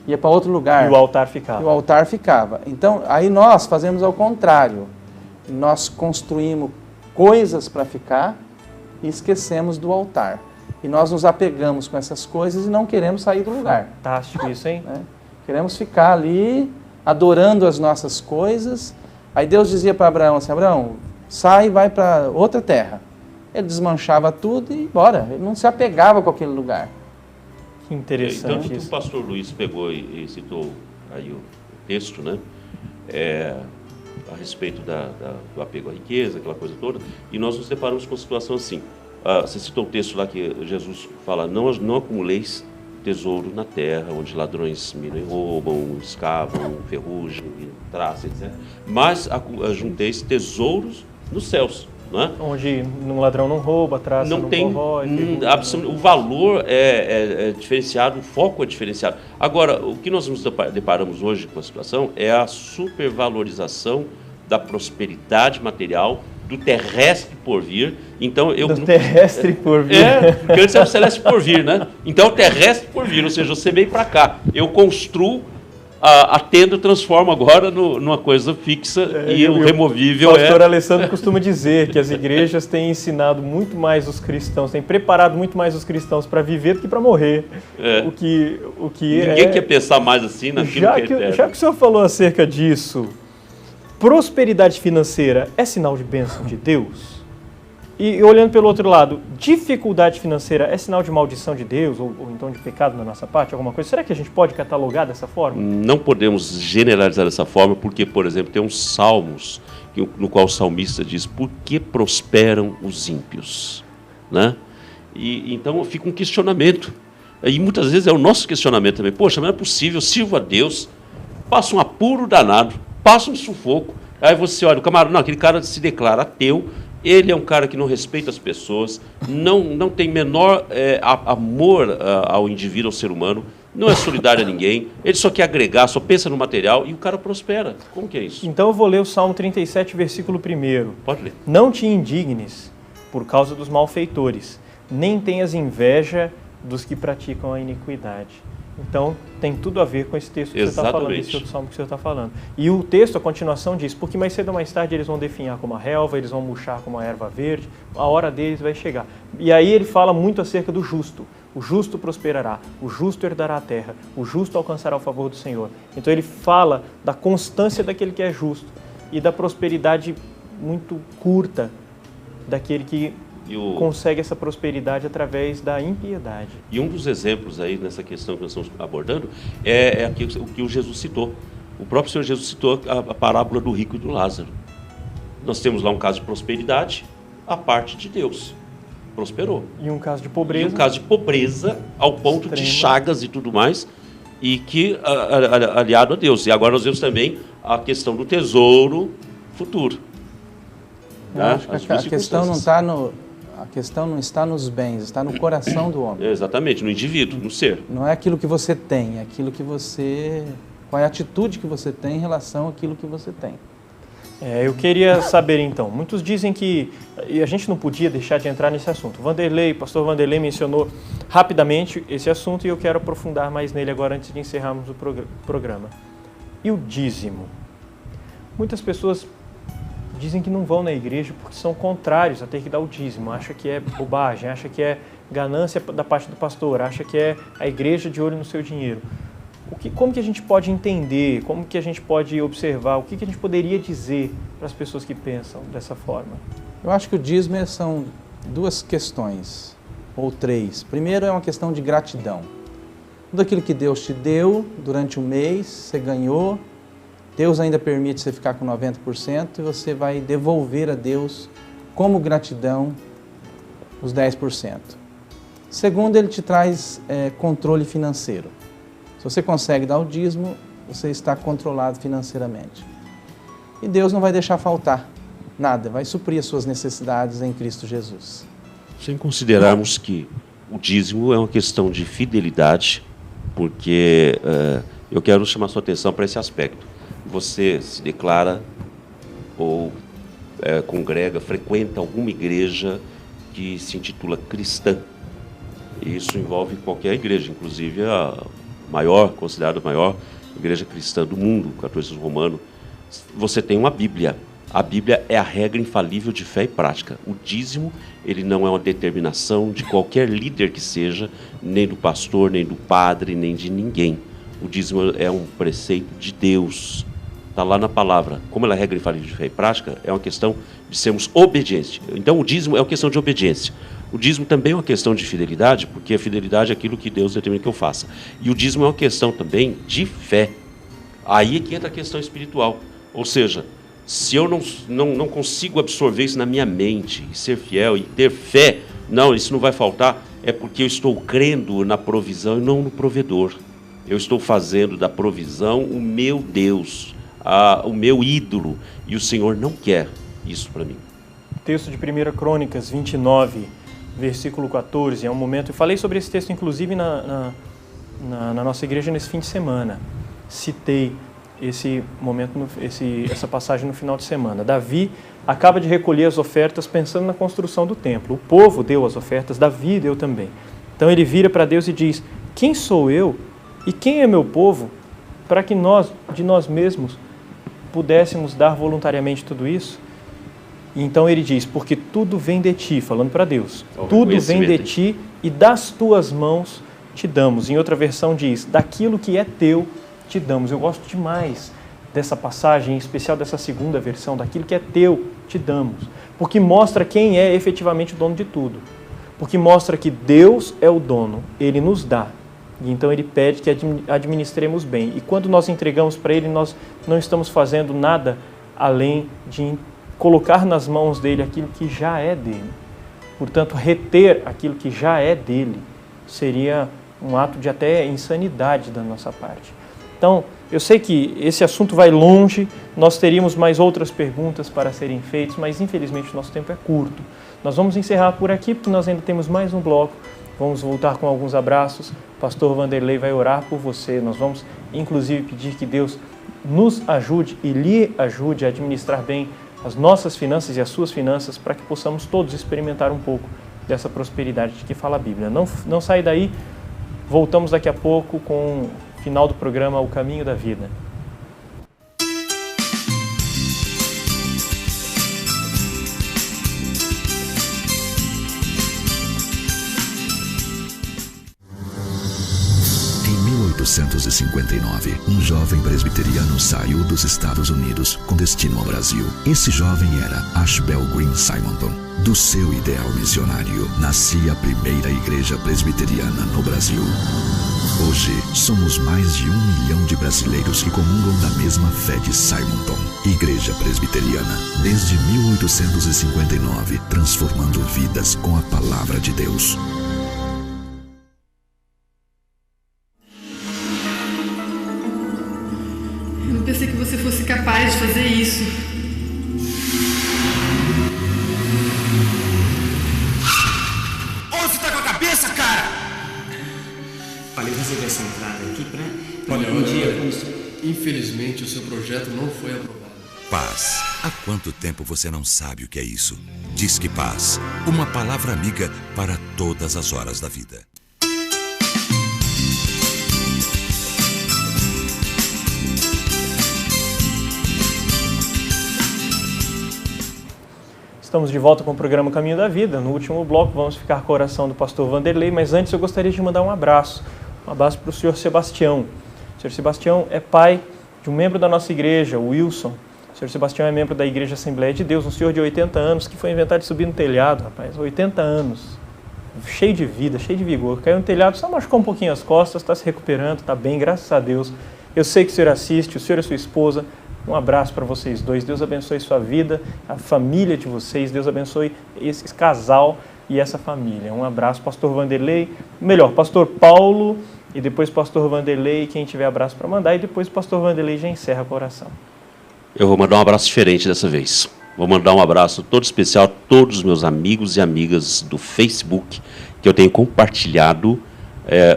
Ia para outro lugar. E o altar ficava. E o altar ficava. Então aí nós fazemos ao contrário. Nós construímos coisas para ficar e esquecemos do altar. E nós nos apegamos com essas coisas e não queremos sair do lugar. Fantástico isso, hein? Queremos ficar ali, adorando as nossas coisas. Aí Deus dizia para Abraão assim, Abraão, sai e vai para outra terra. Ele desmanchava tudo e ia embora. Ele não se apegava com aquele lugar. Que interessante então, isso. O pastor Luiz pegou e citou aí o texto, né? A respeito do apego à riqueza, aquela coisa toda. E nós nos deparamos com uma situação assim. Você citou o texto lá que Jesus fala, não acumuleis tesouro na terra, onde ladrões minam e roubam, escavam, ferrugem, traçam, etc. Mas junteis tesouros nos céus. Não é? Onde um ladrão não rouba, traça, não tem, corrói. O valor é diferenciado, o foco é diferenciado. Agora, o que nós nos deparamos hoje com a situação é a supervalorização da prosperidade material, do terrestre por vir. Então, terrestre por vir. Porque antes era o celeste por vir, né? Então, o terrestre por vir, ou seja, você veio para cá. Eu construo, a tenda transforma agora numa coisa fixa e o removível O pastor Alessandro costuma dizer que as igrejas têm ensinado muito mais os cristãos, têm preparado muito mais os cristãos para viver do que para morrer. Ninguém quer pensar mais assim naquilo que é eterno. Já que o senhor falou acerca disso, prosperidade financeira é sinal de bênção de Deus? E olhando pelo outro lado, dificuldade financeira é sinal de maldição de Deus ou então de pecado da nossa parte, alguma coisa? Será que a gente pode catalogar dessa forma? Não podemos generalizar dessa forma, porque, por exemplo, tem uns salmos no qual o salmista diz, por que prosperam os ímpios? Né? E então fica um questionamento. E muitas vezes é o nosso questionamento também. Poxa, mas não é possível, eu sirvo a Deus, passo um apuro danado, passa um sufoco. Aí você olha, o camarada, não, aquele cara se declara ateu, ele é um cara que não respeita as pessoas, não tem menor amor ao indivíduo, ao ser humano, não é solidário a ninguém, ele só quer agregar, só pensa no material e o cara prospera. Como que é isso? Então eu vou ler o Salmo 37, versículo 1. Pode ler. Não te indignes por causa dos malfeitores, nem tenhas inveja dos que praticam a iniquidade. Então, tem tudo a ver com esse texto que você está falando, esse outro salmo que você está falando. E o texto, a continuação, diz, porque mais cedo ou mais tarde eles vão definhar como a relva, eles vão murchar como a erva verde, a hora deles vai chegar. E aí ele fala muito acerca do justo. O justo prosperará, o justo herdará a terra, o justo alcançará o favor do Senhor. Então ele fala da constância daquele que é justo e da prosperidade muito curta daquele que consegue essa prosperidade através da impiedade. E um dos exemplos aí nessa questão que nós estamos abordando é o que o Jesus citou. O próprio Senhor Jesus citou a parábola do rico e do Lázaro. Nós temos lá um caso de prosperidade, a parte de Deus. Prosperou. E um caso de pobreza. E um caso de pobreza ao ponto de chagas e tudo mais, e que aliado a Deus. E agora nós vemos também a questão do tesouro futuro. Acho que a questão não está a questão não está nos bens, está no coração do homem. Exatamente, no indivíduo, no ser. Não é aquilo que você tem, é aquilo que você... Qual é a atitude que você tem em relação àquilo que você tem. Eu queria saber então, muitos dizem que, e a gente não podia deixar de entrar nesse assunto. Pastor Vanderlei mencionou rapidamente esse assunto e eu quero aprofundar mais nele agora antes de encerrarmos o programa. E o dízimo? Muitas pessoas dizem que não vão na igreja porque são contrários a ter que dar o dízimo, acha que é bobagem, acha que é ganância da parte do pastor, acha que é a igreja de olho no seu dinheiro. Como que a gente pode entender, como que a gente pode observar, o que a gente poderia dizer para as pessoas que pensam dessa forma? Eu acho que o dízimo são duas questões, ou três. Primeiro é uma questão de gratidão. Tudo aquilo que Deus te deu durante um mês, você ganhou, Deus ainda permite você ficar com 90% e você vai devolver a Deus como gratidão os 10%. Segundo, ele te traz controle financeiro. Se você consegue dar o dízimo, você está controlado financeiramente. E Deus não vai deixar faltar nada, vai suprir as suas necessidades em Cristo Jesus. Sem considerarmos que o dízimo é uma questão de fidelidade, porque eu quero chamar a sua atenção para esse aspecto. Você se declara ou congrega, frequenta alguma igreja que se intitula cristã. Isso envolve qualquer igreja, inclusive a considerada a maior igreja cristã do mundo, o catolicismo romano. Você tem uma Bíblia. A Bíblia é a regra infalível de fé e prática. O dízimo, ele não é uma determinação de qualquer líder que seja, nem do pastor, nem do padre, nem de ninguém. O dízimo é um preceito de Deus. Está lá na palavra. Como ela é regra infalível de fé e prática, é uma questão de sermos obedientes. Então o dízimo é uma questão de obediência. O dízimo também é uma questão de fidelidade, porque a fidelidade é aquilo que Deus determina que eu faça. E o dízimo é uma questão também de fé. Aí é que entra a questão espiritual. Ou seja, se eu não consigo absorver isso na minha mente, e ser fiel e ter fé, não, isso não vai faltar, é porque eu estou crendo na provisão e não no provedor. Eu estou fazendo da provisão o meu Deus, o meu ídolo, e o Senhor não quer isso para mim. Texto de 1 Crônicas 29, versículo 14, é um momento... Eu falei sobre esse texto, inclusive, na nossa igreja nesse fim de semana. Citei esse momento, essa passagem no final de semana. Davi acaba de recolher as ofertas pensando na construção do templo. O povo deu as ofertas, Davi deu também. Então ele vira para Deus e diz: quem sou eu e quem é meu povo para que nós, de nós mesmos, pudéssemos dar voluntariamente tudo isso? E então ele diz: porque tudo vem de ti, falando para Deus, tudo vem de ti e das tuas mãos te damos. Em outra versão diz: daquilo que é teu te damos. Eu gosto demais dessa passagem, em especial dessa segunda versão, daquilo que é teu te damos, porque mostra quem é efetivamente o dono de tudo, porque mostra que Deus é o dono, Ele nos dá, e então Ele pede que administremos bem, e quando nós entregamos para Ele, nós não estamos fazendo nada além de colocar nas mãos dEle aquilo que já é dEle. Portanto, reter aquilo que já é dEle seria um ato de até insanidade da nossa parte. Então, Eu sei que esse assunto vai longe, nós teríamos mais outras perguntas para serem feitas, mas infelizmente o nosso tempo é curto. Nós vamos encerrar por aqui, porque nós ainda temos mais um bloco. Vamos voltar com alguns abraços. O pastor Vanderlei vai orar por você. Nós vamos, inclusive, pedir que Deus nos ajude e lhe ajude a administrar bem as nossas finanças e as suas finanças, para que possamos todos experimentar um pouco dessa prosperidade de que fala a Bíblia. Não sai daí, voltamos daqui a pouco com o final do programa O Caminho da Vida. Em 1859, um jovem presbiteriano saiu dos Estados Unidos com destino ao Brasil. Esse jovem era Ashbel Green Simonton. Do seu ideal missionário, nascia a primeira igreja presbiteriana no Brasil. Hoje, somos mais de 1 milhão de brasileiros que comungam da mesma fé de Simonton. Igreja Presbiteriana, desde 1859, transformando vidas com a palavra de Deus. Eu não pensei que você fosse capaz de fazer isso. Onde você tá com a cabeça, cara? Olha, eu reservei essa entrada aqui pra... Olha, um dia... Infelizmente, o seu projeto não foi aprovado. Paz. Há quanto tempo você não sabe o que é isso? Disque Paz. Uma palavra amiga para todas as horas da vida. Estamos de volta com o programa Caminho da Vida. No último bloco vamos ficar com a oração do pastor Vanderlei, mas antes eu gostaria de mandar um abraço para o senhor Sebastião. O senhor Sebastião é pai de um membro da nossa igreja, o Wilson. O senhor Sebastião é membro da Igreja Assembleia de Deus, um senhor de 80 anos que foi inventar de subir no telhado, rapaz, 80 anos, cheio de vida, cheio de vigor. Caiu no telhado, só machucou um pouquinho as costas, está se recuperando, está bem, graças a Deus. Eu sei que o senhor assiste, o senhor e sua esposa. Um abraço para vocês dois. Deus abençoe sua vida, a família de vocês. Deus abençoe esse casal e essa família. Um abraço, pastor Vanderlei. Melhor, pastor Paulo e depois pastor Vanderlei, quem tiver abraço para mandar. E depois o pastor Vanderlei já encerra a oração. Eu vou mandar um abraço diferente dessa vez. Vou mandar um abraço todo especial a todos os meus amigos e amigas do Facebook, que eu tenho compartilhado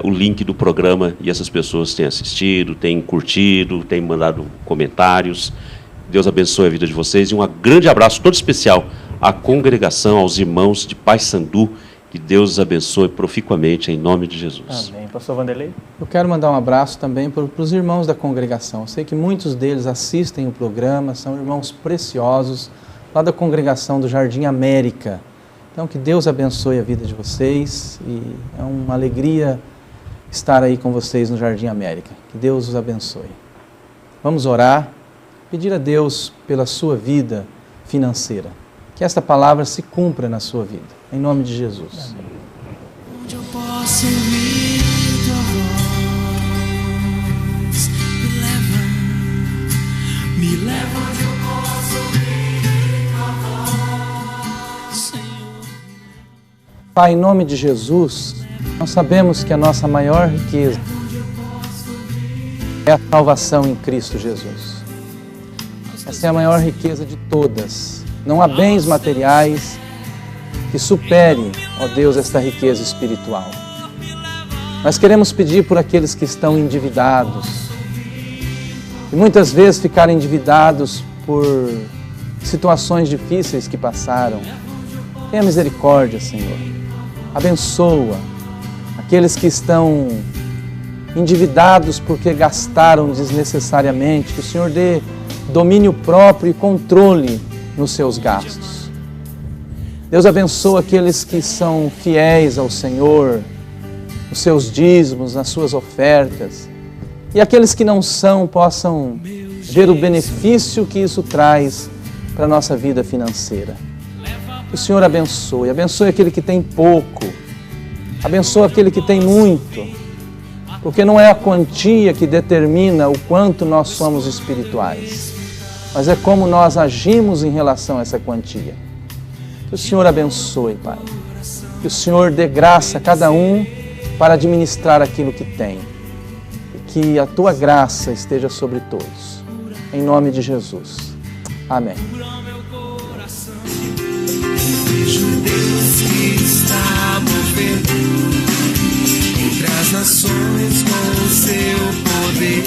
o link do programa, e essas pessoas têm assistido, têm curtido, têm mandado comentários. Deus abençoe a vida de vocês, e um grande abraço todo especial à congregação, aos irmãos de Paysandu. Que Deus os abençoe proficuamente, em nome de Jesus. Amém. Pastor Vanderlei? Eu quero mandar um abraço também para os irmãos da congregação. Eu sei que muitos deles assistem o programa, são irmãos preciosos, lá da congregação do Jardim América. Então, que Deus abençoe a vida de vocês, e é uma alegria estar aí com vocês no Jardim América. Que Deus os abençoe. Vamos orar, pedir a Deus pela sua vida financeira. Que esta palavra se cumpra na sua vida, em nome de Jesus. Amém. Onde eu posso ouvir tua voz, me leva onde eu posso ouvir tua voz, Senhor. Pai, em nome de Jesus, nós sabemos que a nossa maior riqueza é a salvação em Cristo Jesus. Essa é a maior riqueza de todas. Não há bens materiais que superem, ó Deus, esta riqueza espiritual. Nós queremos pedir por aqueles que estão endividados, e muitas vezes ficaram endividados por situações difíceis que passaram. Tenha misericórdia, Senhor. Abençoa aqueles que estão endividados porque gastaram desnecessariamente. Que o Senhor dê domínio próprio e controle nos seus gastos. Deus abençoa aqueles que são fiéis ao Senhor, nos seus dízimos, nas suas ofertas, e aqueles que não são possam ver o benefício que isso traz para a nossa vida financeira. Que o Senhor abençoe aquele que tem pouco, abençoa aquele que tem muito, porque não é a quantia que determina o quanto nós somos espirituais, mas é como nós agimos em relação a essa quantia. Que o Senhor abençoe, Pai. Que o Senhor dê graça a cada um para administrar aquilo que tem. que a tua graça esteja sobre todos. Em nome de Jesus. Amém. Vejo Deus que está movendo entre as nações com o seu poder.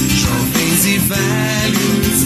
Jovens e velhos